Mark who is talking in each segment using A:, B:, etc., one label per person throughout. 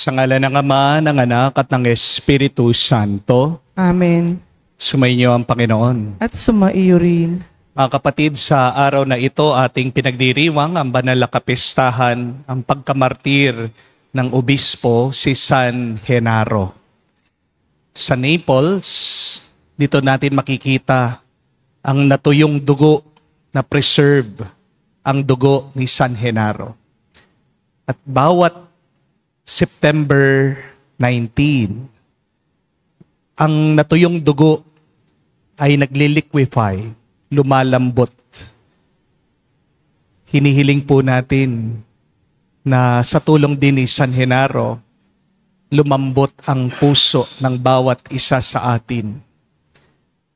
A: Sa ngalan ng Ama, ng Anak, at ng Espiritu Santo.
B: Amen.
A: Sumainyo ang Panginoon.
B: At sumaiyo rin.
A: Mga kapatid, sa araw na ito ating pinagdiriwang ang banal na kapistahan, ang pagkamartir ng obispo si San Genaro. Sa Naples, dito natin makikita ang natuyong dugo na preserve, ang dugo ni San Genaro. At bawat September 19, ang natuyong dugo ay nagliliquefy, lumalambot. Hinihiling po natin na sa tulong din ni San Genaro, lumambot ang puso ng bawat isa sa atin.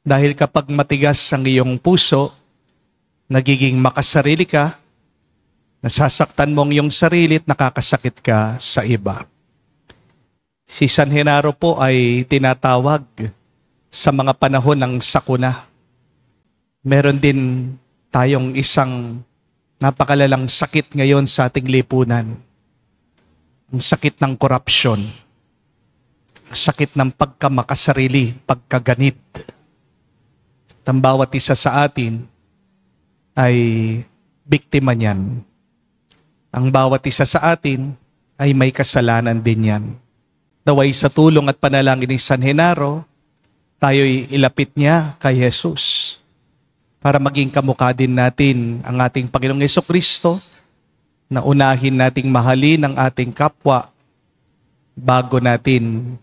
A: Dahil kapag matigas ang iyong puso, nagiging makasarili ka, nasasaktan mo ang iyong sarili at nakakasakit ka sa iba. Si San Genaro po ay tinatawag sa mga panahon ng sakuna. Meron din tayong isang napakalalang sakit ngayon sa ating lipunan. Ang sakit ng korupsyon. Sakit ng pagkamakasarili, pagkaganit. At ang bawat isa sa atin ay biktima niyan. Ang bawat isa sa atin ay may kasalanan din yan. Naway sa tulong at panalangin ni San Genaro, tayo'y ilapit niya kay Jesus para maging kamukha din natin ang ating Panginoong Jesucristo na unahin nating mahalin ang ating kapwa bago natin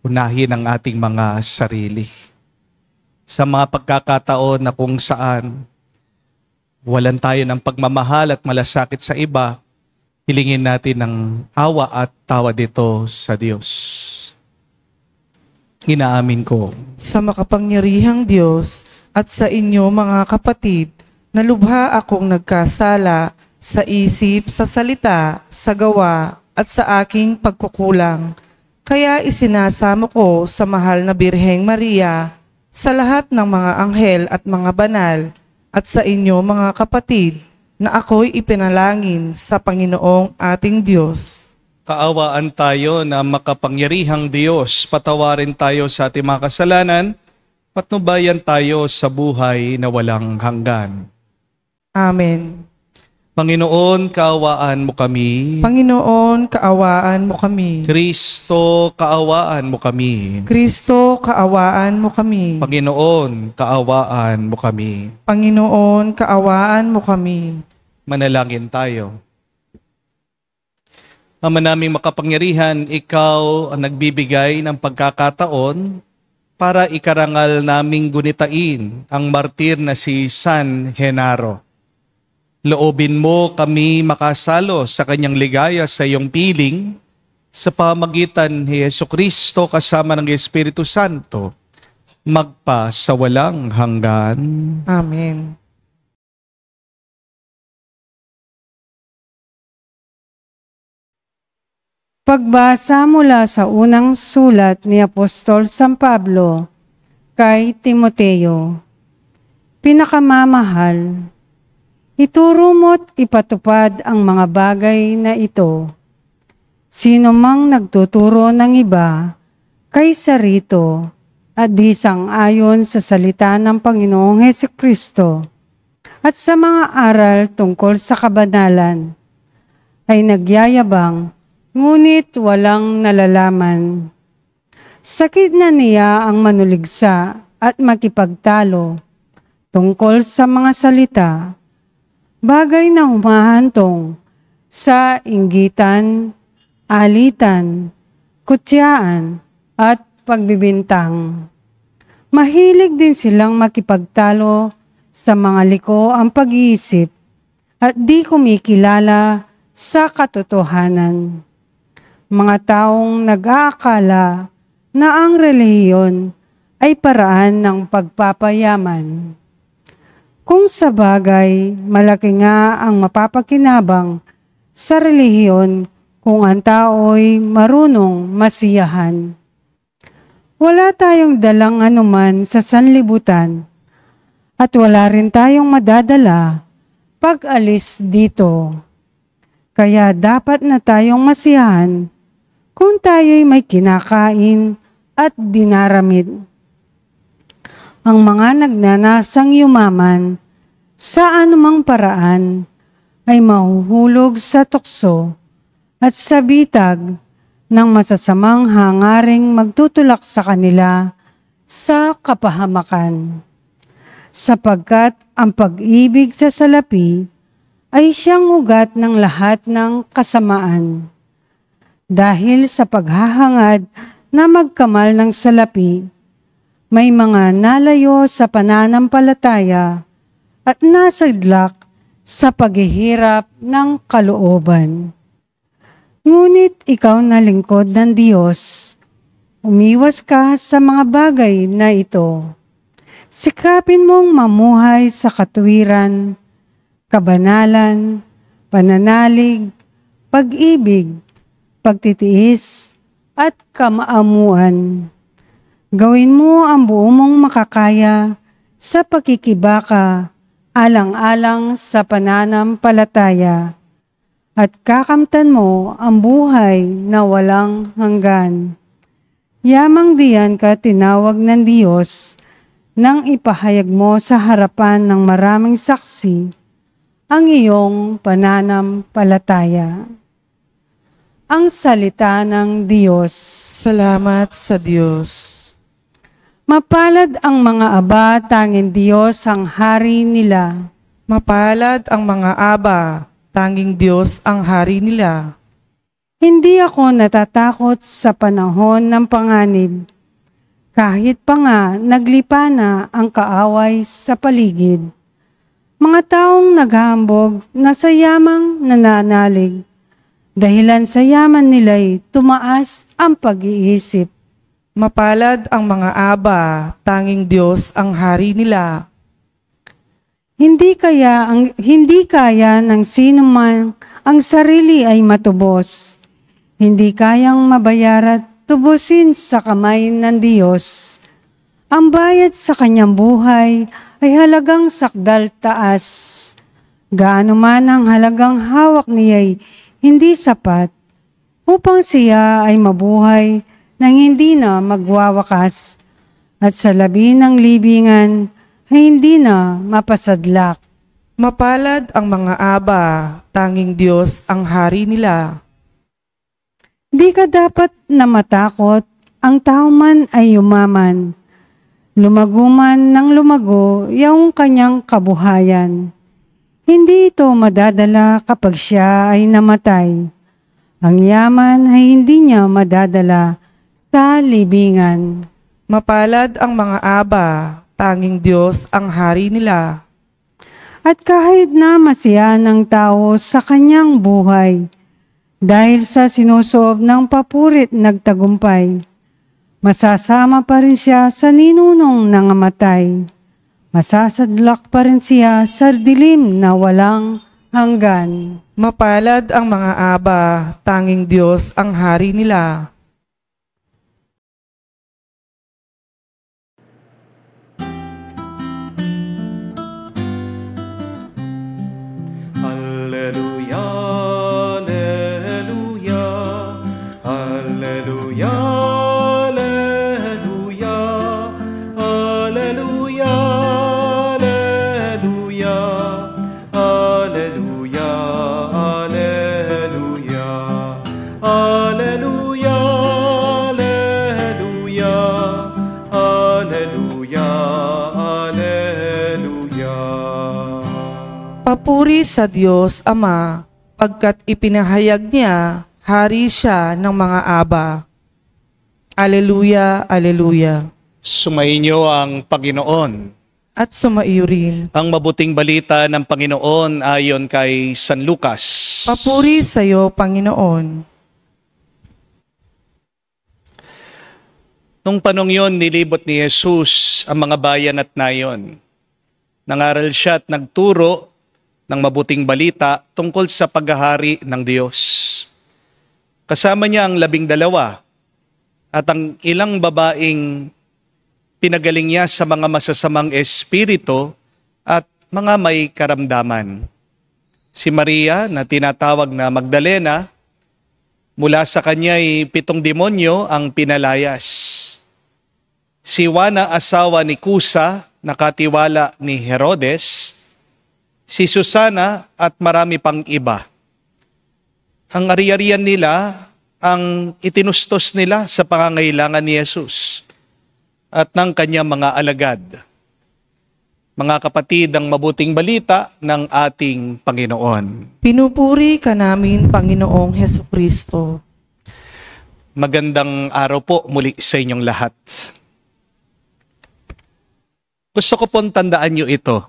A: unahin ang ating mga sarili. Sa mga pagkakataon na kung saan walan tayo ng pagmamahal at malasakit sa iba, hilingin natin ng awa at tawa dito sa Diyos. Inaamin ko.
B: Sa makapangyarihang Diyos at sa inyo mga kapatid, na lubha akong nagkasala sa isip, sa salita, sa gawa, at sa aking pagkukulang. Kaya isinasamo ko sa mahal na Birheng Maria, sa lahat ng mga anghel at mga banal, at sa inyo mga kapatid, na ako'y ipinalangin sa Panginoong ating Diyos.
A: Kaawaan tayo na makapangyarihang Diyos, patawarin tayo sa ating mga kasalanan, patnubayan tayo sa buhay na walang hanggan.
B: Amen.
A: Panginoon, kaawaan mo kami.
B: Panginoon, kaawaan mo kami.
A: Kristo, kaawaan mo kami.
B: Kristo, kaawaan mo kami.
A: Panginoon, kaawaan mo kami.
B: Panginoon, kaawaan mo kami.
A: Manalangin tayo. Ama naming makapangyarihan, ikaw ang nagbibigay ng pagkakataon para ikarangal naming gunitain ang martir na si San Genaro. Loobin mo kami makasalo sa kanyang ligaya sa iyong piling sa pamagitan ni Jesucristo kasama ng Espiritu Santo, magpa sa walang hanggan.
B: Amen.
C: Pagbasa mula sa unang sulat ni Apostol San Pablo kay Timoteo. Pinakamamahal, ituro mo't ipatupad ang mga bagay na ito. Sino mang nagtuturo ng iba, kaysa rito, at di sang-ayon sa salita ng Panginoong Hesukristo, at sa mga aral tungkol sa kabanalan, ay nagyayabang, ngunit walang nalalaman. Sakit na niya ang manuligsa at makipagtalo tungkol sa mga salita, bagay na humahantong sa inggitan, alitan, kutyaan, at pagbibintang. Mahilig din silang makipagtalo sa mga liko ang pag-iisip at di kumikilala sa katotohanan. Mga taong nag-aakala na ang relihiyon ay paraan ng pagpapayaman. Kung sa bagay, malaki nga ang mapapakinabang sa relihiyon kung ang tao'y marunong masiyahan. Wala tayong dalang anuman sa sanlibutan at wala rin tayong madadala pag alis dito. Kaya dapat na tayong masiyahan kung tayo'y may kinakain at dinaramid. Ang mga nagnanasang yumaman sa anumang paraan ay mahuhulog sa tukso at sa bitag ng masasamang hangaring magtutulak sa kanila sa kapahamakan. Sapagkat ang pag-ibig sa salapi ay siyang ugat ng lahat ng kasamaan. Dahil sa paghahangad na magkamal ng salapi, may mga nalayo sa pananampalataya at nasadlak sa paghihirap ng kalooban. Ngunit ikaw na lingkod ng Diyos, umiwas ka sa mga bagay na ito. Sikapin mong mamuhay sa katuwiran, kabanalan, pananalig, pag-ibig, pagtitiis, at kamaamuan. Gawin mo ang buo mong makakaya sa pakikibaka, alang-alang sa pananampalataya, at kakamtan mo ang buhay na walang hanggan. Yamang diyan ka tinawag ng Diyos nang ipahayag mo sa harapan ng maraming saksi ang iyong pananampalataya. Ang salita ng Diyos.
B: Salamat sa Diyos.
C: Mapalad ang mga aba, tanging Diyos ang hari nila.
B: Mapalad ang mga aba, tanging Diyos ang hari nila.
C: Hindi ako natatakot sa panahon ng panganib. Kahit pa nga naglipa na ang kaaway sa paligid. Mga taong naghahambog na sa yamang nananalig. Dahilan sa yaman nila'y tumaas ang pag-iisip.
B: Mapalad ang mga aba, tanging Diyos ang hari nila.
C: Hindi kaya ng sino man ang sarili ay matubos. Hindi kayang mabayarat tubusin sa kamay ng Diyos. Ang bayad sa kanyang buhay ay halagang sakdal taas. Gaano man ang halagang hawak niya'y hindi sapat upang siya ay mabuhay nang hindi na magwawakas at sa labi ng libingan ay hindi na mapasadlak.
B: Mapalad ang mga aba, tanging Diyos ang hari nila.
C: Di ka dapat na matakot, ang tao man ay yumaman. Lumago man ng lumago yung kanyang kabuhayan. Hindi ito madadala kapag siya ay namatay. Ang yaman ay hindi niya madadala sa libingan.
B: Mapalad ang mga aba, tanging Diyos ang hari nila.
C: At kahit na masiya ng tao sa kanyang buhay, dahil sa sinusuob ng papurit nagtagumpay, masasama pa rin siya sa ninunong nangamatay. Masasadlak pa rin siya sa dilim na walang hanggan.
B: Mapalad ang mga aba, tanging Diyos ang hari nila.
A: Alleluia, alleluia, alleluia, alleluia, alleluia, alleluia, alleluia, alleluia, alleluia, alleluia, alleluia, alleluia.
B: Papuri sa Diyos Ama, pagkat ipinahayag niya, hari siya ng mga aba. Aleluya, aleluya.
A: Sumainyo ang Panginoon.
B: At sumaiyo rin.
A: Ang mabuting balita ng Panginoon ayon kay San Lucas.
B: Papuri sa iyo, Panginoon.
A: Nung panong yon, nilibot ni Jesus ang mga bayan at nayon. Nangaral siya at nagturo ng mabuting balita tungkol sa paghahari ng Diyos. Kasama niya ang 12 at ang ilang babaeng pinagaling niya sa mga masasamang espiritu at mga may karamdaman. Si Maria na tinatawag na Magdalena, Mula sa kanya'y 7 demonyo ang pinalayas. Si Juana, asawa ni Kusa, nakatiwala ni Herodes, si Susana at marami pang iba. Ang ari-arian nila ang itinustos nila sa pangangailangan ni Jesus at ng kanyang mga alagad. Mga kapatid, ang mabuting balita ng ating Panginoon.
B: Pinupuri ka namin, Panginoong Hesukristo.
A: Magandang araw po muli sa inyong lahat. Gusto ko pong tandaan nyo ito.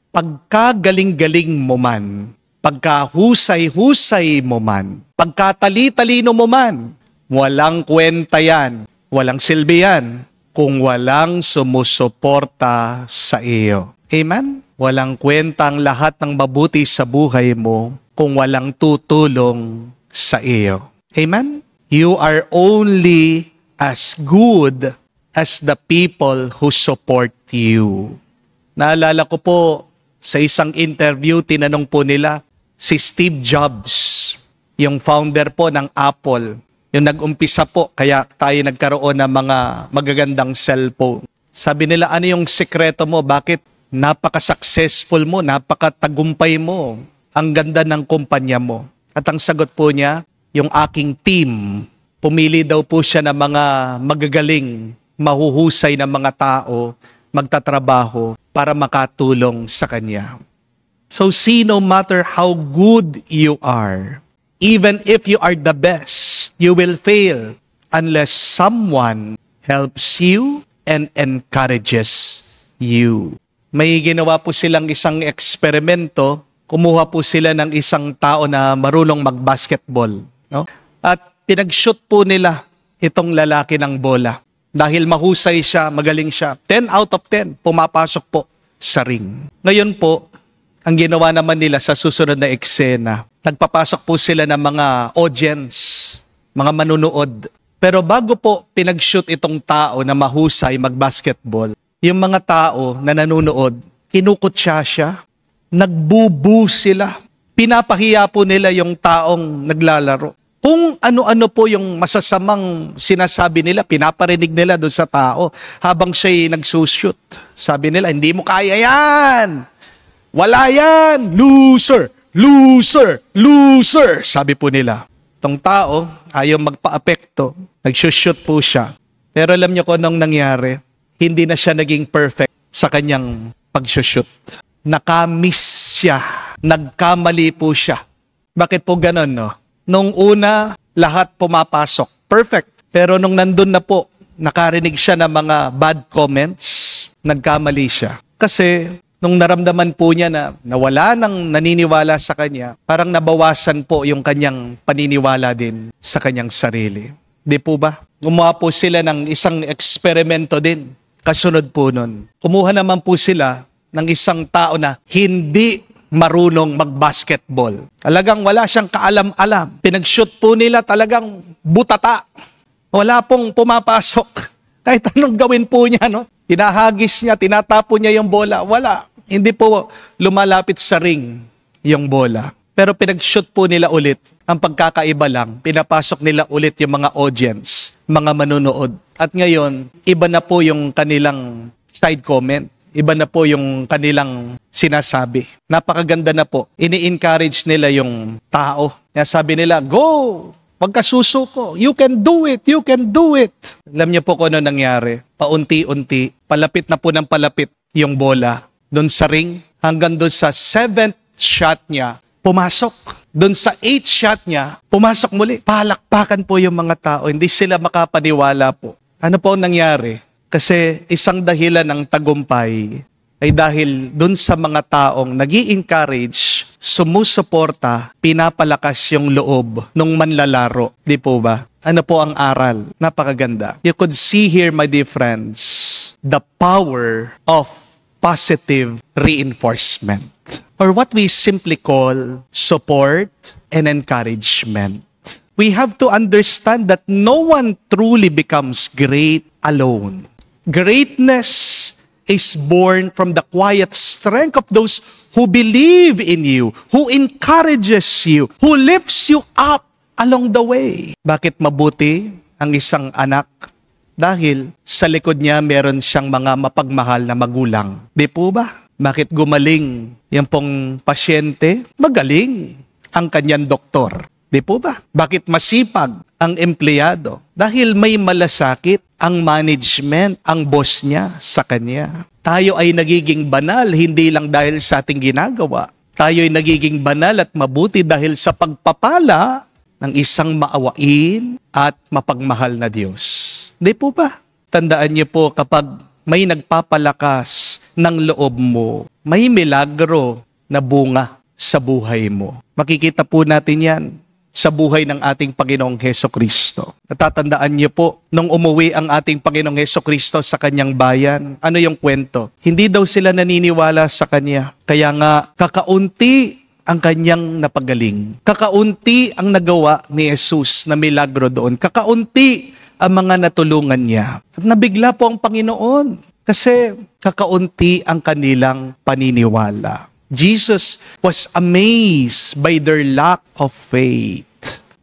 A: Pagkagaling-galing mo man, pagkahusay-husay mo man, pagkatali-talino mo man, walang kwenta yan, walang silbi yan, kung walang sumusuporta sa iyo. Amen? Walang kwenta ang lahat ng mabuti sa buhay mo kung walang tutulong sa iyo. Amen? You are only as good as the people who support you. Naalala ko po, sa isang interview, tinanong po nila si Steve Jobs, yung founder po ng Apple. Yung nag-umpisa po, kaya tayo nagkaroon ng mga magagandang cellphone. Sabi nila, ano yung sekreto mo? Bakit napaka-successful mo, napaka-tagumpay mo? Ang ganda ng kumpanya mo. At ang sagot po niya, yung aking team. Pumili daw po siya ng mga magagaling, mahuhusay na mga tao, magtatrabaho para makatulong sa kanya. So see, no matter how good you are, even if you are the best, you will fail unless someone helps you and encourages you. May ginawa po silang isang eksperimento. Kumuha po sila ng isang tao na marunong mag-basketball. No? At pinag-shoot po nila itong lalaki ng bola. Dahil mahusay siya, magaling siya. 10 out of 10, pumapasok po sa ring. Ngayon po, ang ginawa naman nila sa susunod na eksena, nagpapasok po sila ng mga audience, mga manunood. Pero bago po pinag-shoot itong tao na mahusay mag-basketball, yung mga tao na nanonood, kinukutya siya, nagbubu sila. Pinapahiya po nila yung taong naglalaro. Kung ano-ano po yung masasamang sinasabi nila, pinaparinig nila doon sa tao habang siya'y nagsushoot. Sabi nila, hindi mo kaya yan! Wala yan! Loser! Loser! Loser! Sabi po nila. Itong tao, ayaw magpa-apekto. Nagsushoot po siya. Pero alam niyo kung anong nangyari? Hindi na siya naging perfect sa kanyang pagsushoot. Nakamiss siya. Nagkamali po siya. Bakit po ganon, no? Nung una, lahat pumapasok. Perfect. Pero nung nandun na po, nakarinig siya ng mga bad comments, nagkamali siya. Kasi nung naramdaman po niya na nawala nang naniniwala sa kanya, parang nabawasan po yung kanyang paniniwala din sa kanyang sarili. Di po ba? Gumawa po sila ng isang eksperimento din. Kasunod po nun. Kumuha naman po sila ng isang tao na hindi marunong mag-basketball. Talagang wala siyang kaalam-alam. Pinag-shoot po nila talagang butata. Wala pong pumapasok. Kahit anong gawin po niya, no? Tinahagis niya, tinatapo niya yung bola. Wala. Hindi po lumalapit sa ring yung bola. Pero pinag-shoot po nila ulit. Ang pagkakaiba lang, pinapasok nila ulit yung mga audience, mga manunood. At ngayon, iba na po yung kanilang side comment. Iba na po yung kanilang sinasabi. Napakaganda na po. Ini-encourage nila yung tao. Kaya sabi nila, go! Huwag ka susuko. You can do it. You can do it. Alam niyo po kung ano nangyari. Paunti-unti, palapit na po ng palapit yung bola doon sa ring. Hanggang doon sa 7th shot niya, pumasok. Doon sa 8th shot niya, pumasok muli. Palakpakan po yung mga tao. Hindi sila makapaniwala po. Ano po ang nangyari? Kasi isang dahilan ng tagumpay ay dahil dun sa mga taong nag-i-encourage, sumusuporta, pinapalakas yung loob ng manlalaro. Di po ba? Ano po ang aral? Napakaganda. You could see here, my dear friends, the power of positive reinforcement, or what we simply call support and encouragement. We have to understand that no one truly becomes great alone. Greatness is born from the quiet strength of those who believe in you, who encourages you, who lifts you up along the way. Bakit mabuti ang isang anak? Dahil sa likod niya meron siyang mga mapagmahal na magulang. Di po ba? Bakit gumaling yung pong pasyente? Magaling ang kanyang doktor. Di po ba? Bakit masipag ang empleyado? Dahil may malasakit ang management, ang boss niya sa kanya. Tayo ay nagiging banal hindi lang dahil sa ating ginagawa. Tayo ay nagiging banal at mabuti dahil sa pagpapala ng isang maawain at mapagmahal na Diyos. Di po ba? Tandaan niyo po kapag may nagpapalakas ng loob mo, may milagro na bunga sa buhay mo. Makikita po natin yan sa buhay ng ating Panginoong Hesukristo. Natatandaan niyo po, nung umuwi ang ating Panginoong Hesukristo sa kanyang bayan, ano yung kwento? Hindi daw sila naniniwala sa kanya. Kaya nga, kakaunti ang kanyang napagaling. Kakaunti ang nagawa ni Jesus na milagro doon. Kakaunti ang mga natulungan niya. At nabigla po ang Panginoon kasi kakaunti ang kanilang paniniwala. Jesus was amazed by their lack of faith.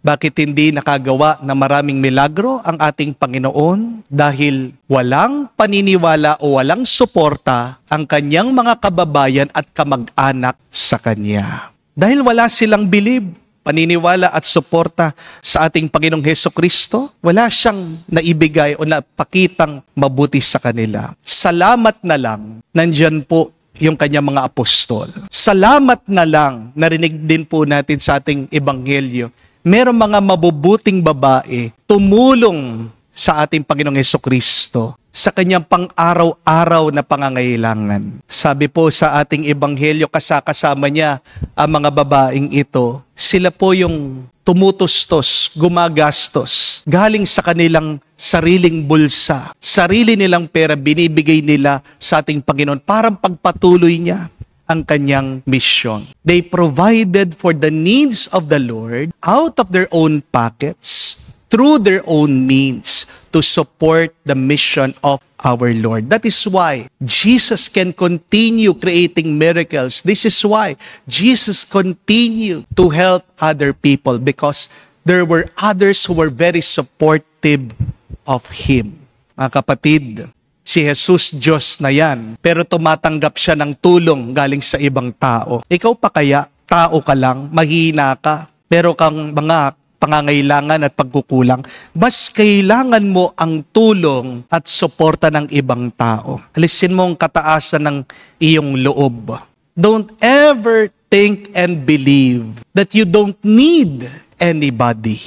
A: Bakit hindi nakagawa na maraming milagro ang ating Panginoon? Dahil walang paniniwala o walang suporta ang kanyang mga kababayan at kamag-anak sa kanya. Dahil wala silang bilib, paniniwala at suporta sa ating Panginoong Hesukristo, wala siyang naibigay o napakitang mabuti sa kanila. Salamat na lang, nandyan po yung kanyang mga apostol. Salamat na lang, narinig din po natin sa ating ebanghelyo, merong mga mabubuting babae tumulong sa ating Panginoong Hesukristo sa kanyang pang-araw-araw na pangangailangan. Sabi po sa ating ebanghelyo, kasama niya ang mga babaeng ito. Sila po yung tumutustos, gumagastos, galing sa kanilang sariling bulsa, sarili nilang pera, binibigay nila sa ating Panginoon para pagpatuloy niya ang kanyang mission. They provided for the needs of the Lord out of their own pockets, through their own means, to support the mission of our Lord. That is why Jesus can continue creating miracles. This is why Jesus continued to help other people, because there were others who were very supportive of Him. Mga kapatid, si Jesus Diyos na yan, pero tumatanggap siya ng tulong galing sa ibang tao. Ikaw pa kaya, tao ka lang, mahina ka, pero kang mga pangangailangan at pagkukulang, mas kailangan mo ang tulong at suporta ng ibang tao. Alisin mo ang kataasan ng iyong loob. Don't ever think and believe that you don't need anybody.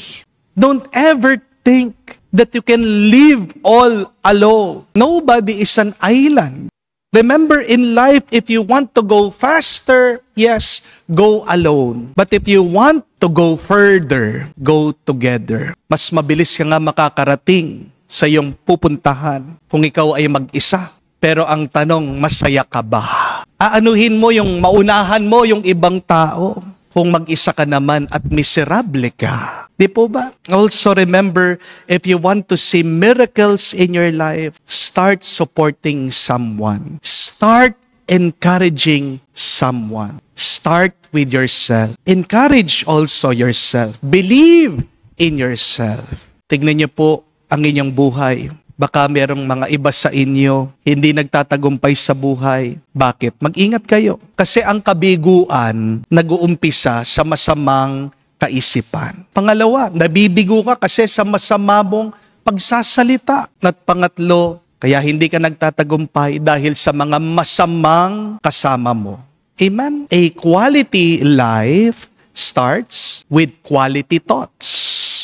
A: Don't ever think that you can live all alone. Nobody is an island. Remember, in life, if you want to go faster, yes, go alone. But if you want to go further, go together. Mas mabilis ka nga makakarating sa iyong pupuntahan kung ikaw ay mag-isa. Pero ang tanong, masaya ka ba? Aanuhin mo yung maunahan mo yung ibang tao kung mag-isa ka naman at miserable ka. Di po ba? Also remember, if you want to see miracles in your life, start supporting someone. Start encouraging someone. Start with yourself. Encourage also yourself. Believe in yourself. Tignan niyo po ang inyong buhay. Baka merong mga iba sa inyo hindi nagtatagumpay sa buhay. Bakit? Mag-ingat kayo. Kasi ang kabiguan nag-uumpisa sa masamang kaisipan. Pangalawa, nabibigo ka kasi sa masama mong pagsasalita. At pangatlo, kaya hindi ka nagtatagumpay dahil sa mga masamang kasama mo. Amen? A quality life starts with quality thoughts.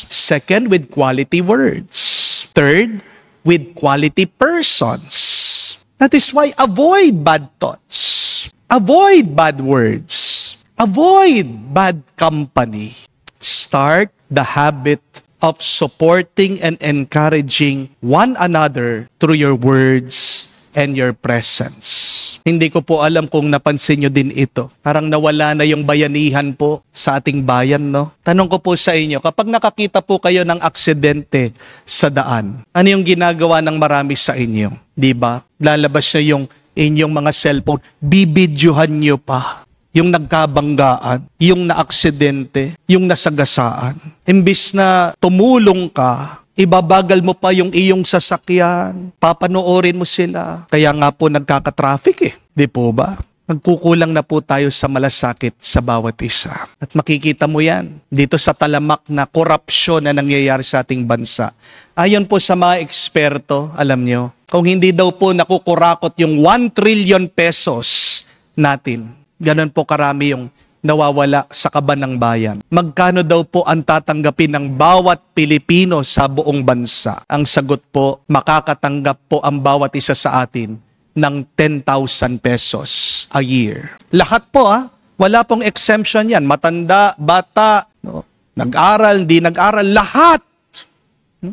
A: Second, with quality words. Third, with quality persons. That is why avoid bad thoughts. Avoid bad words. Avoid bad company. Start the habit of supporting and encouraging one another through your words and your presence. Hindi ko po alam kung napansin nyo din ito. Parang nawala na yung bayanihan po sa ating bayan, no? Tanong ko po sa inyo, kapag nakakita po kayo ng aksidente sa daan, ano yung ginagawa ng marami sa inyo? Di ba? Lalabas na yung inyong mga cellphone, bibidyohan nyo pa. yung nagkabanggaan, yung naaksidente, yung nasagasaan. Imbis na tumulong ka, ibabagal mo pa yung iyong sasakyan, papanoorin mo sila. Kaya nga po nagkaka-traffic di po ba? Nagkukulang na po tayo sa malasakit sa bawat isa. At makikita mo yan dito sa talamak na korupsyon na nangyayari sa ating bansa. Ayon po sa mga eksperto, alam nyo, kung hindi daw po nakukurakot yung 1 trillion pesos natin, ganun po karami yung nawawala sa kaban ng bayan. Magkano daw po ang tatanggapin ng bawat Pilipino sa buong bansa? Ang sagot po, makakatanggap po ang bawat isa sa atin ng 10,000 pesos a year. Lahat po wala pong exemption yan. Matanda, bata, nag-aral, hindi nag-aral, lahat.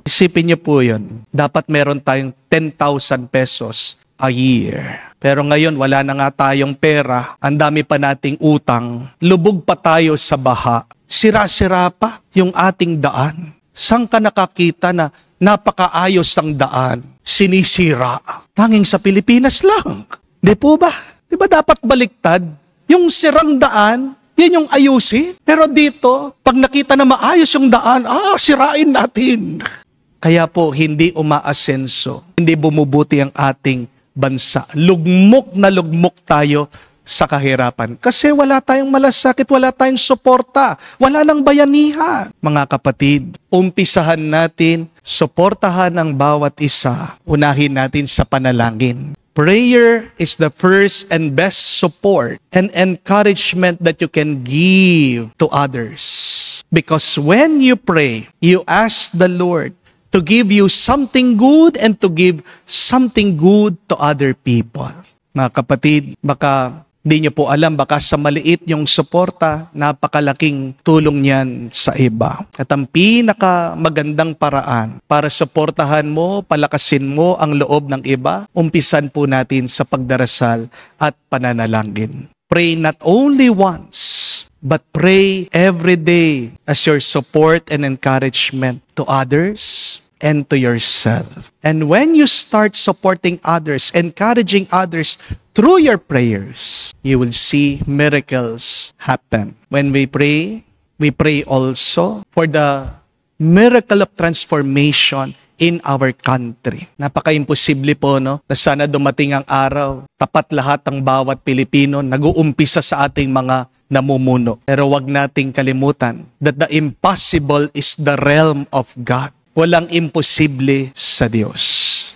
A: Isipin niyo po yun. Dapat meron tayong 10,000 pesos a year. Pero ngayon, wala na nga tayong pera. Ang dami pa nating utang. Lubog pa tayo sa baha. Sira-sira pa yung ating daan. Saan ka nakakita na napakaayos ang daan? Sinisira. Tanging sa Pilipinas lang. Di po ba? Di ba dapat baliktad? Yung sirang daan, yan yung ayusin. Pero dito, pag nakita na maayos yung daan, sirain natin. Kaya po, hindi umaasenso. Hindi bumubuti ang ating bansa. Lugmok na lugmok tayo sa kahirapan. Kasi wala tayong malasakit, wala tayong suporta, wala nang bayanihan. Mga kapatid, umpisahan natin, suportahan ang bawat isa. Unahin natin sa panalangin. Prayer is the first and best support and encouragement that you can give to others. Because when you pray, you ask the Lord to give you something good and to give something good to other people. Mga kapatid, baka di nyo po alam, baka sa maliit yung suporta, napakalaking tulong niyan sa iba. At ang pinakamagandang paraan para suportahan mo, palakasin mo ang loob ng iba, umpisan po natin sa pagdarasal at pananalangin. Pray not only once, but pray every day as your support and encouragement to others and to yourself. And when you start supporting others, encouraging others through your prayers, you will see miracles happen. When we pray also for the miracle of transformation in our country. Napaka-imposible po, na sana dumating ang araw, tapat lahat ang bawat Pilipino, nag-uumpisa sa ating mga namumuno. Pero wag nating kalimutan that the impossible is the realm of God. Walang imposible sa Diyos.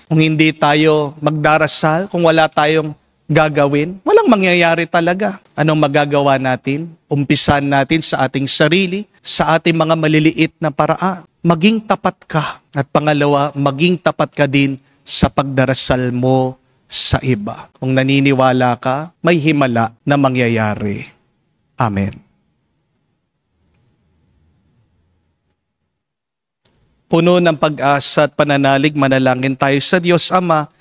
A: Kung hindi tayo magdarasal, kung wala tayong gagawin, walang mangyayari talaga. Anong magagawa natin? Umpisan natin sa ating sarili, sa ating mga maliliit na paraan. Maging tapat ka. At pangalawa, maging tapat ka din sa pagdarasal mo sa iba. Kung naniniwala ka, may himala na mangyayari. Amen. Puno ng pag-asa at pananalig, manalangin tayo sa Diyos Ama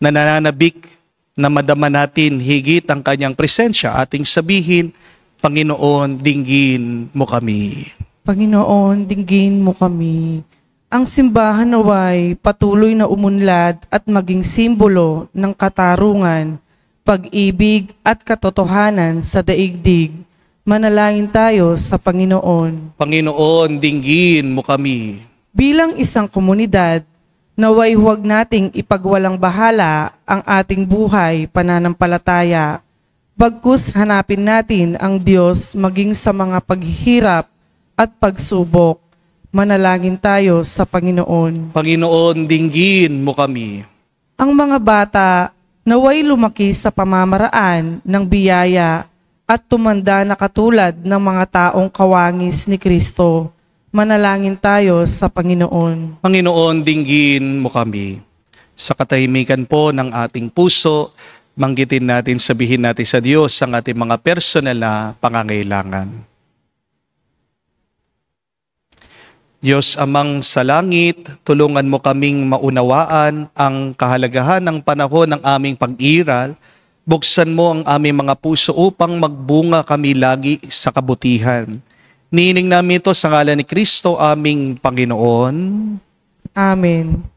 A: na nananabik na madama natin higit ang kanyang presensya. Ating sabihin, Panginoon, dinggin mo kami.
B: Panginoon, dinggin mo kami. Ang simbahan naway patuloy na umunlad at maging simbolo ng katarungan, pag-ibig at katotohanan sa daigdig. Manalangin tayo sa Panginoon.
A: Panginoon, dinggin mo kami.
B: Bilang isang komunidad, naway huwag nating ipagwalang bahala ang ating buhay pananampalataya. Bagkus hanapin natin ang Diyos maging sa mga paghihirap at pagsubok. Manalangin tayo sa Panginoon.
A: Panginoon, dinggin mo kami.
B: Ang mga bata naway lumaki sa pamamaraan ng biyaya at tumanda na katulad ng mga taong kawangis ni Kristo. Manalangin tayo sa Panginoon.
A: Panginoon, dinggin mo kami. Sa katahimikan po ng ating puso, manggitin natin, sabihin natin sa Diyos ang ating mga personal na pangangailangan. Diyos Amang sa langit, tulungan mo kaming maunawaan ang kahalagahan ng panahon ng aming pag-iral. Buksan mo ang aming mga puso upang magbunga kami lagi sa kabutihan. Nining namin ito sa ngalan ni Kristo, aming Panginoon.
B: Amen.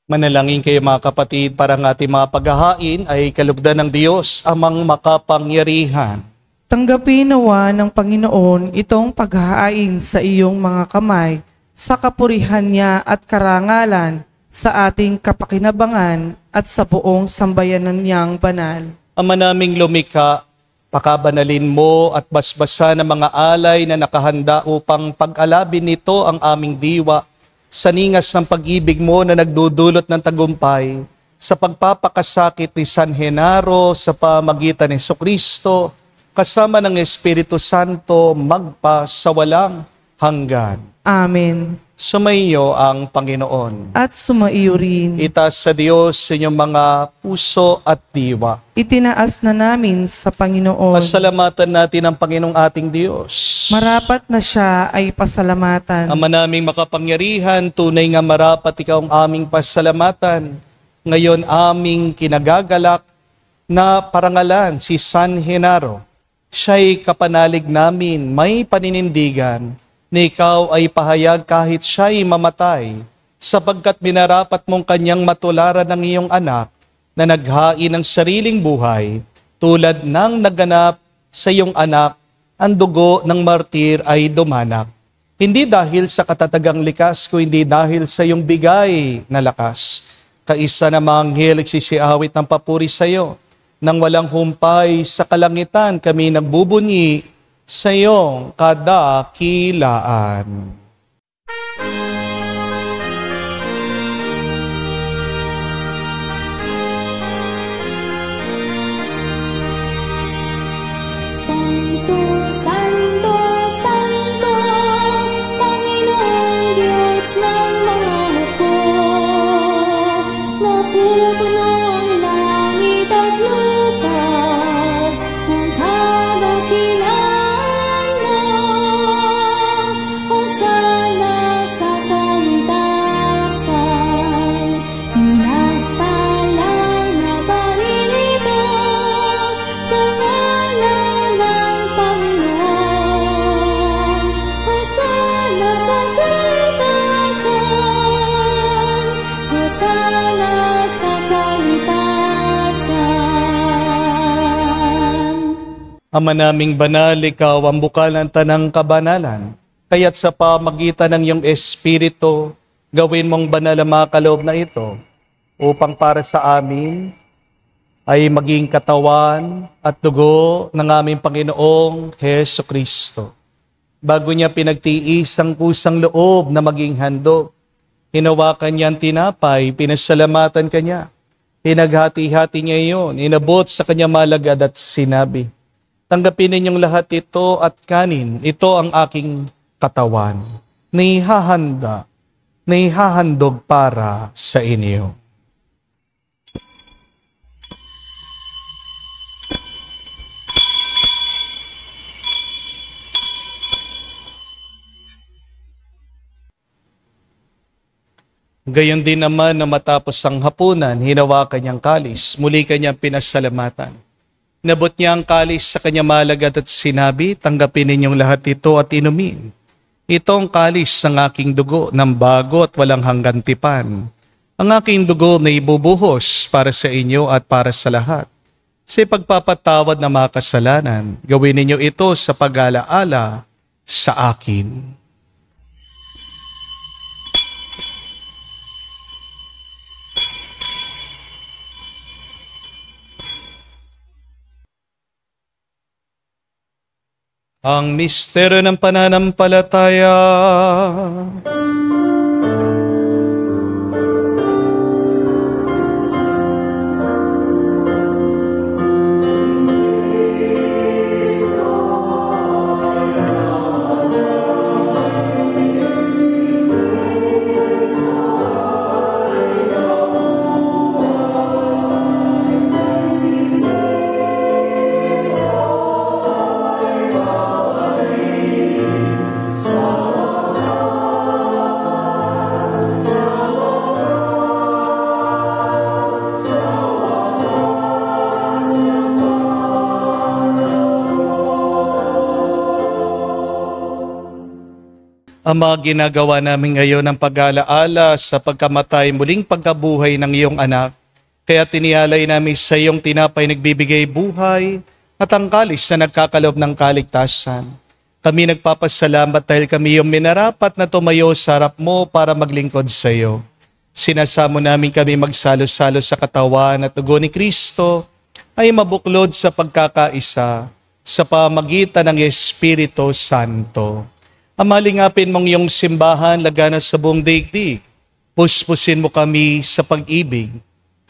A: Manalangin kayo mga kapatid para ang ating mga paghahain ay kalugdan ng Diyos amang makapangyarihan.
B: Tanggapin nawa ng Panginoon itong paghahain sa iyong mga kamay sa kapurihan niya at karangalan sa ating kapakinabangan at sa buong sambayanan niyang banal.
A: Ama naming lumikha, pakabanalin mo at basbasan ng mga alay na nakahanda upang pag-alabin nito ang aming diwa sa ningas ng pag-ibig mo na nagdudulot ng tagumpay sa pagpapakasakit ni San Genaro sa pamagitan ni Jesucristo kasama ng Espiritu Santo magpa sa walang hanggan.
B: Amen.
A: Sumaiyo ang Panginoon.
B: At sumaiyo rin.
A: Itaas sa Diyos sa inyong mga puso at diwa.
B: Itinaas na namin sa Panginoon.
A: Pasalamatan natin ang Panginoong ating Diyos.
B: Marapat na siya ay pasalamatan.
A: Ama naming makapangyarihan, tunay nga marapat ikaw ang aming pasalamatan. Ngayon aming kinagagalak na parangalan si San Genaro. Siya'y kapanalig namin, may paninindigan, na ikaw ay pahayag kahit siya'y mamatay, sapagkat minarapat mong kanyang matularan ng iyong anak na naghain ng sariling buhay, tulad ng naganap sa iyong anak, ang dugo ng martir ay dumanak. Hindi dahil sa katatagang likas, kundi dahil sa iyong bigay na lakas. Kaisa namang anghel nagsisiawit ng papuri sa iyo, nang walang humpay sa kalangitan kami nagbubunyi sa iyong kadakilaan.
D: Santo, Santo, Santo, Panginoong Diyos ng mga hukbo, napupuno ang langit at lupa ng kadakilaan mo. Hosana sa kaitasan, pinagpalang na paninito sa ngalan ng Panginoon. Hosana sa kaitasan, Hosana sa kaitasan.
A: Ama naming banal, ikaw ang bukal ng tanang kabanalan. Kaya't sa pamagitan ng iyong Espiritu, gawin mong banal ang mga kaloob na ito, upang para sa amin ay maging katawan at dugo ng aming Panginoong Hesu Kristo. Bago niya pinagtiis ang kusang loob na maging handog, hinawakan niya ang tinapay, pinasalamatan kanya. Pinaghati-hati niya iyon, inabot sa kanya malagad at sinabi, tanggapin ninyong lahat ito at kanin, ito ang aking katawan, naihahandog para sa inyo. Gayon din naman na matapos ang hapunan, hinawakan niyang kalis, muli kanyang pinasalamatan. Nabot niya ang kalis sa kanya malagad at sinabi, tanggapin ninyong lahat ito at inumin. Ito ang kalis ng aking dugo ng bago at walang hanggan tipan. Ang aking dugo na ibubuhos para sa inyo at para sa lahat. Sa pagpapatawad ng mga kasalanan, gawin ninyo ito sa pag-alaala sa akin. Ang misteryo ng pananampalataya. Ama, ginagawa namin ngayon ang pag-alaala sa pagkamatay muling pagkabuhay ng iyong anak. Kaya tinialay namin sa iyong tinapay nagbibigay buhay at ang kalis na nagkakalob ng kaligtasan. Kami nagpapasalamat dahil kami yung minarapat na tumayo sa harap mo para maglingkod sa iyo. Sinasamo namin kami magsalo-salo sa katawan at dugo ni Kristo ay mabuklod sa pagkakaisa sa pamagitan ng Espiritu Santo. Amalingapin mong iyong simbahan lagana sa buong daigdig. Puspusin mo kami sa pag-ibig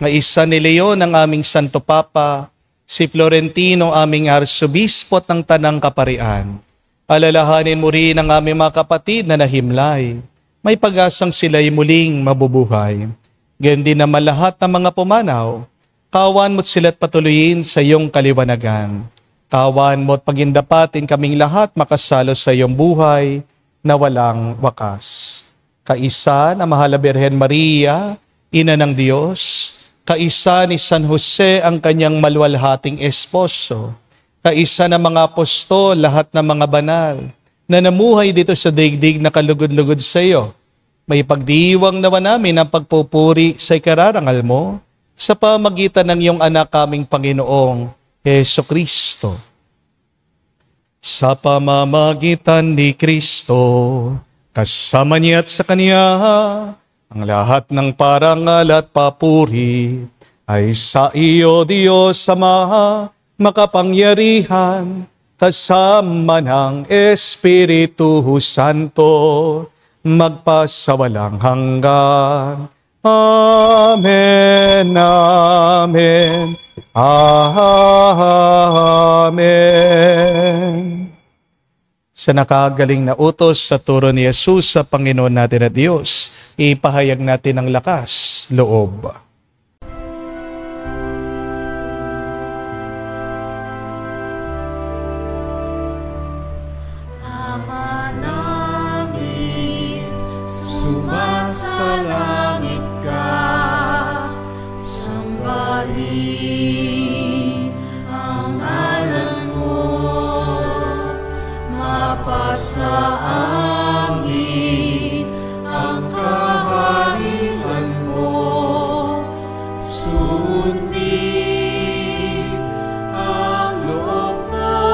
A: na isa ni Leon ang aming Santo Papa, si Florentino aming Arsobispo at ng Tanang Kaparian. Alalahanin mo rin ang aming mga kapatid na nahimlay. May pag-asang sila'y muling mabubuhay. Gayon din naman lahat ng mga pumanaw. Kawan mo't sila't patuloyin sa iyong kaliwanagan. Kawan mo't pagindapatin kaming lahat makasalo sa iyong buhay na walang wakas. Kaisa na Mahal na Birhen Maria, Ina ng Diyos, kaisa ni San Jose ang kanyang maluwalhating esposo, kaisa ng mga apostol, lahat ng mga banal, na namuhay dito sa daigdig na kalugod-lugod sa iyo. May pagdiwang nawa namin ang pagpupuri sa ikararangal mo sa pamagitan ng iyong anak kaming Panginoong Heso Kristo. Sa pamamagitan ni Kristo, kasama niya at sa Kanya, ang lahat ng parangal at papuri ay sa iyo, Diyos Ama, makapangyarihan, kasama ng Espiritu Santo, magpasawalang hanggan. Amen, amen, amen. Sa nakagaling na utos sa turo ni Jesus sa Panginoon natin at Diyos, ipahayag natin ang lakas, loob.
D: Ama namin, sumasalangit ka, sambahin ang ngalan mo, mapasa amin ang kaharian mo, sundin ang loob mo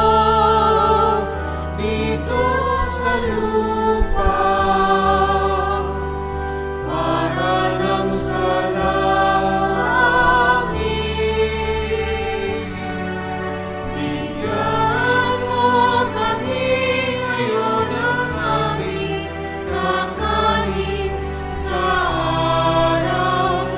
D: dito sa lupa, para nang sa langit. Bigyan mo kami ngayon ng aming kakanin sa araw-araw,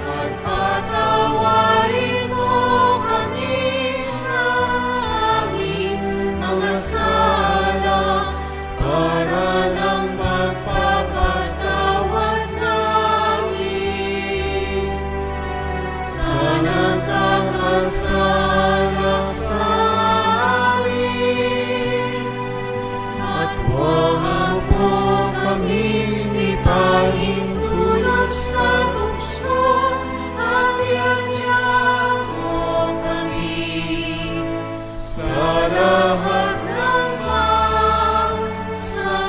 D: at patawarin mo kami sa aming mga sala, para ng pagpapatawad namin sa nagkakasala sa amin. At huwag mo kaming ipahintulot sa tukso, at iadya mo kami sa lahat ng masama.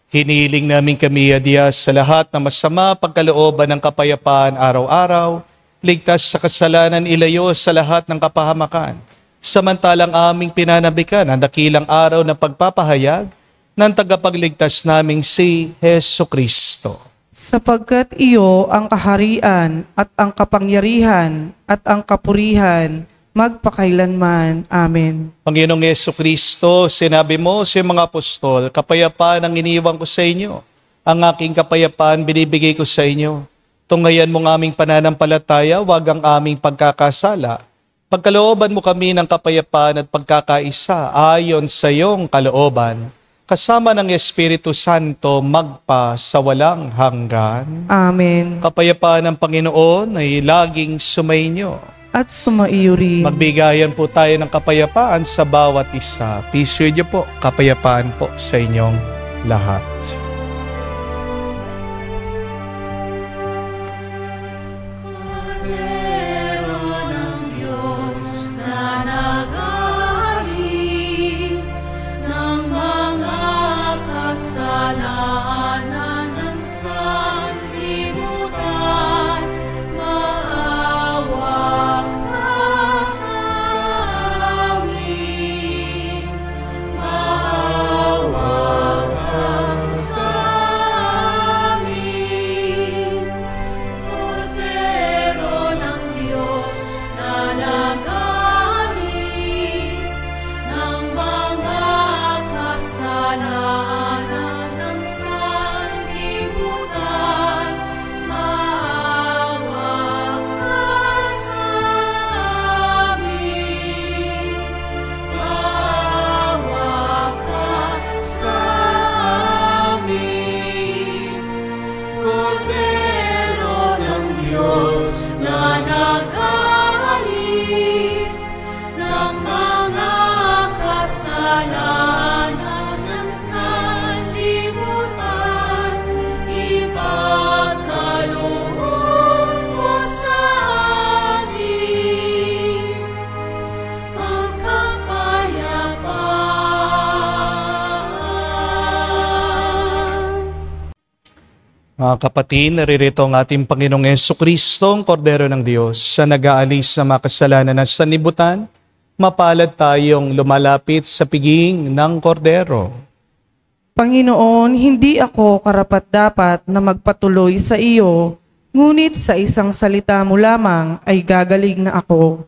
A: Hiniling namin kami, Diyos, sa lahat ng masama pagkalooban ng kapayapaan araw-araw, ligtas sa kasalanan, ilayo sa lahat ng kapahamakan. Samantalang aming pinanabikan ang dakilang araw na pagpapahayag ng tagapagligtas naming si Heso Kristo.
B: Sapagkat iyo ang kaharian at ang kapangyarihan at ang kapurihan magpakailanman. Amen.
A: Panginoong Heso Kristo, sinabi mo sa mga apostol, kapayapaan ang iniwan ko sa inyo. Ang aking kapayapaan binibigay ko sa inyo. Tunghayan mo ng aming pananampalataya, wag ang aming pagkakasala. Pagkalooban mo kami ng kapayapaan at pagkakaisa ayon sa iyong kalooban, kasama ng Espiritu Santo magpa sa walang hanggan.
B: Amen.
A: Kapayapaan ng Panginoon ay laging sumainyo.
B: At sumaiyo rin.
A: Magbigayan po tayo ng kapayapaan sa bawat isa. Peace with you po. Kapayapaan po sa inyong lahat.
D: Kordero ng Diyos na nag
A: Mga kapatid, naririto ang ating Panginoong Jesucristo, ang Kordero ng Diyos, sa nag-aalis sa mga kasalanan ng sanlibutan. Mapalad tayong lumalapit sa piging ng Kordero.
B: Panginoon, hindi ako karapat-dapat na magpatuloy sa iyo, ngunit sa isang salita mo lamang ay gagaling na ako.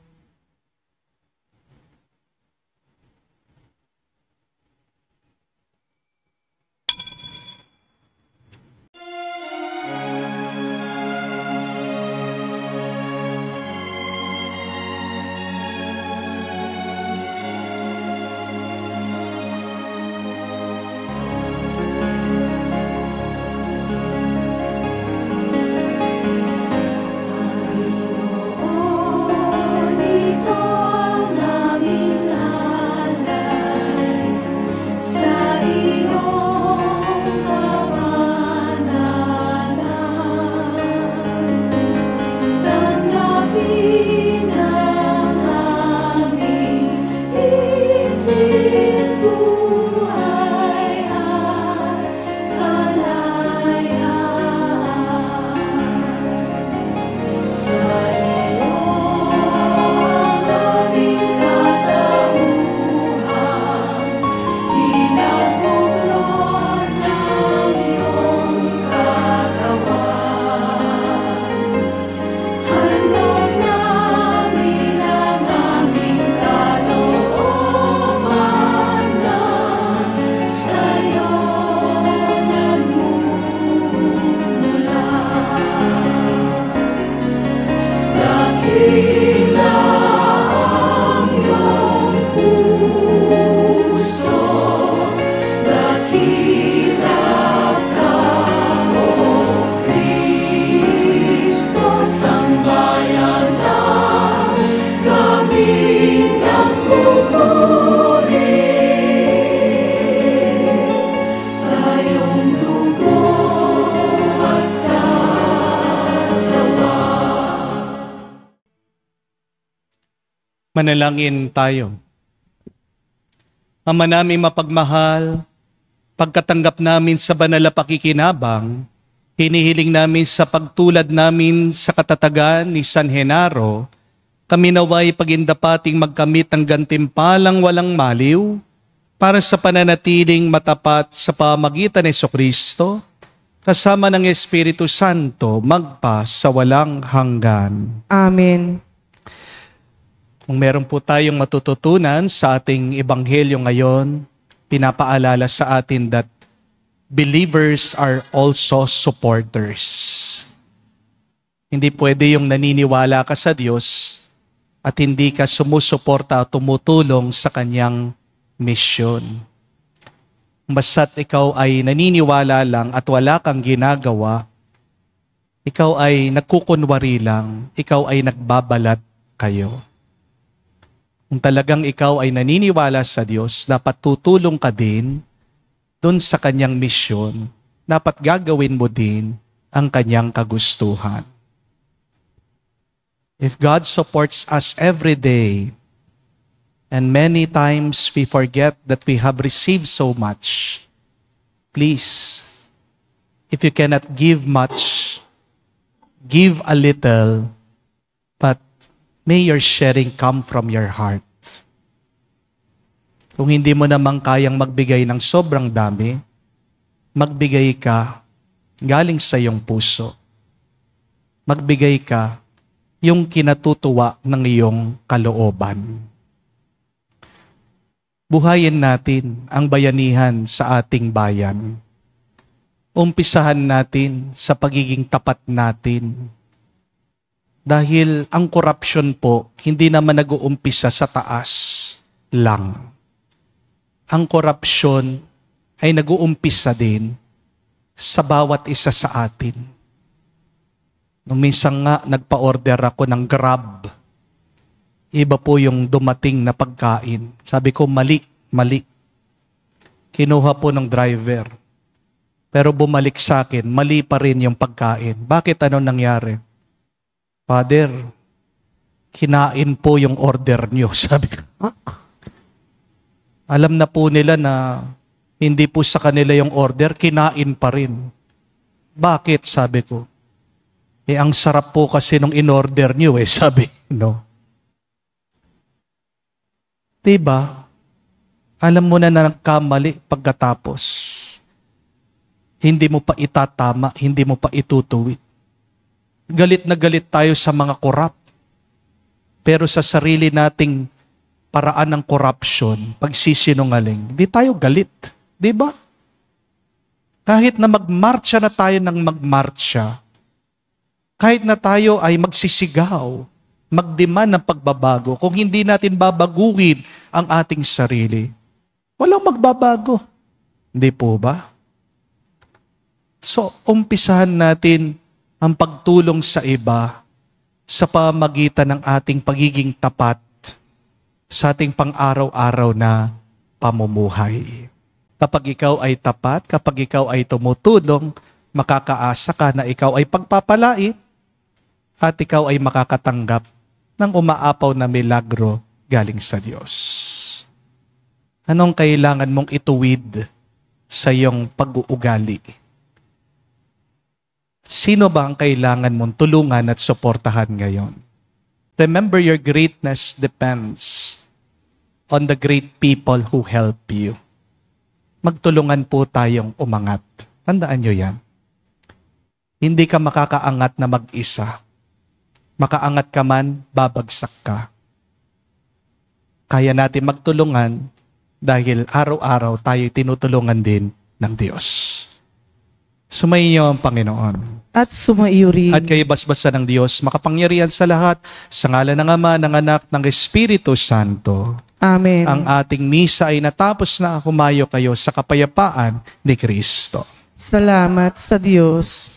A: Manalangin tayo. Ama namin mapagmahal, pagkatanggap namin sa banal na pakikinabang, hinihiling namin sa pagtulad namin sa katatagan ni San Genaro, kami naway pagindapating magkamit ng gantimpalang walang maliw para sa pananatiling matapat sa pamagitan ni Jesucristo, kasama ng Espiritu Santo magpa sa walang hanggan.
B: Amen.
A: Kung meron po tayong matututunan sa ating ebanghelyo ngayon, pinapaalala sa atin that believers are also supporters. Hindi pwede yung naniniwala ka sa Diyos at hindi ka sumusuporta at tumutulong sa kanyang misyon. Basta't ikaw ay naniniwala lang at wala kang ginagawa, ikaw ay nagkukunwari lang, ikaw ay nagbabalat kayo. Kung talagang ikaw ay naniniwala sa Diyos, dapat tutulong ka din dun sa kanyang misyon. Dapat gagawin mo din ang kanyang kagustuhan. If God supports us every day, and many times we forget that we have received so much, please, if you cannot give much, give a little, but may your sharing come from your heart. Kung hindi mo namang kayang magbigay ng sobrang dami, magbigay ka galing sa iyong puso. Magbigay ka yung kinatutuwa ng iyong kalooban. Buhayin natin ang bayanihan sa ating bayan. Umpisahan natin sa pagiging tapat natin. Dahil ang korupsyon po, hindi naman nag-uumpisa sa taas lang. Ang korupsyon ay nag-uumpisa din sa bawat isa sa atin. Nung minsan nga, nagpa-order ako ng Grab. Iba po yung dumating na pagkain. Sabi ko, mali. Kinuha po ng driver. Pero bumalik sa akin, mali pa rin yung pagkain. Bakit? Ano nangyari? Father, kinain po yung order nyo. Sabi ko, alam na po nila na hindi po sa kanila yung order, kinain pa rin. Bakit? Sabi ko. Ang sarap po kasi nung in-order niyo sabi. No? Diba? Alam mo na nagkamali pagkatapos. Hindi mo pa itatama, hindi mo pa itutuwid. Galit na galit tayo sa mga korap. Pero sa sarili nating paraan ng corruption, pagsisinungaling, di tayo galit. Di ba? Kahit na magmarcha na tayo ng magmarcha, kahit na tayo ay magsisigaw, magdemand ng pagbabago, kung hindi natin babaguhin ang ating sarili, walang magbabago. Hindi po ba? So, umpisahan natin ang pagtulong sa iba sa pamamagitan ng ating pagiging tapat sa ating pang-araw-araw na pamumuhay. Kapag ikaw ay tapat, kapag ikaw ay tumutulong, makakaasa ka na ikaw ay pagpapalait at ikaw ay makakatanggap ng umaapaw na milagro galing sa Diyos. Anong kailangan mong ituwid sa iyong pag-uugali? Sino ba ang kailangan mong tulungan at suportahan ngayon? Remember, your greatness depends on the great people who help you. Magtulungan po tayong umangat. Tandaan nyo yan. Hindi ka makakaangat na mag-isa. Makaangat ka man, babagsak ka. Kaya natin magtulungan dahil araw-araw tayo tinutulungan din ng Diyos. Sumainyo ang Panginoon.
B: At sumaiyo rin.
A: At kayo basbasa ng Diyos, makapangyarihan sa lahat, sa ngalan ng Ama, ng Anak, ng Espiritu Santo.
B: Amen.
A: Ang ating misa ay natapos na, humayo kayo sa kapayapaan ni Kristo.
B: Salamat sa Diyos.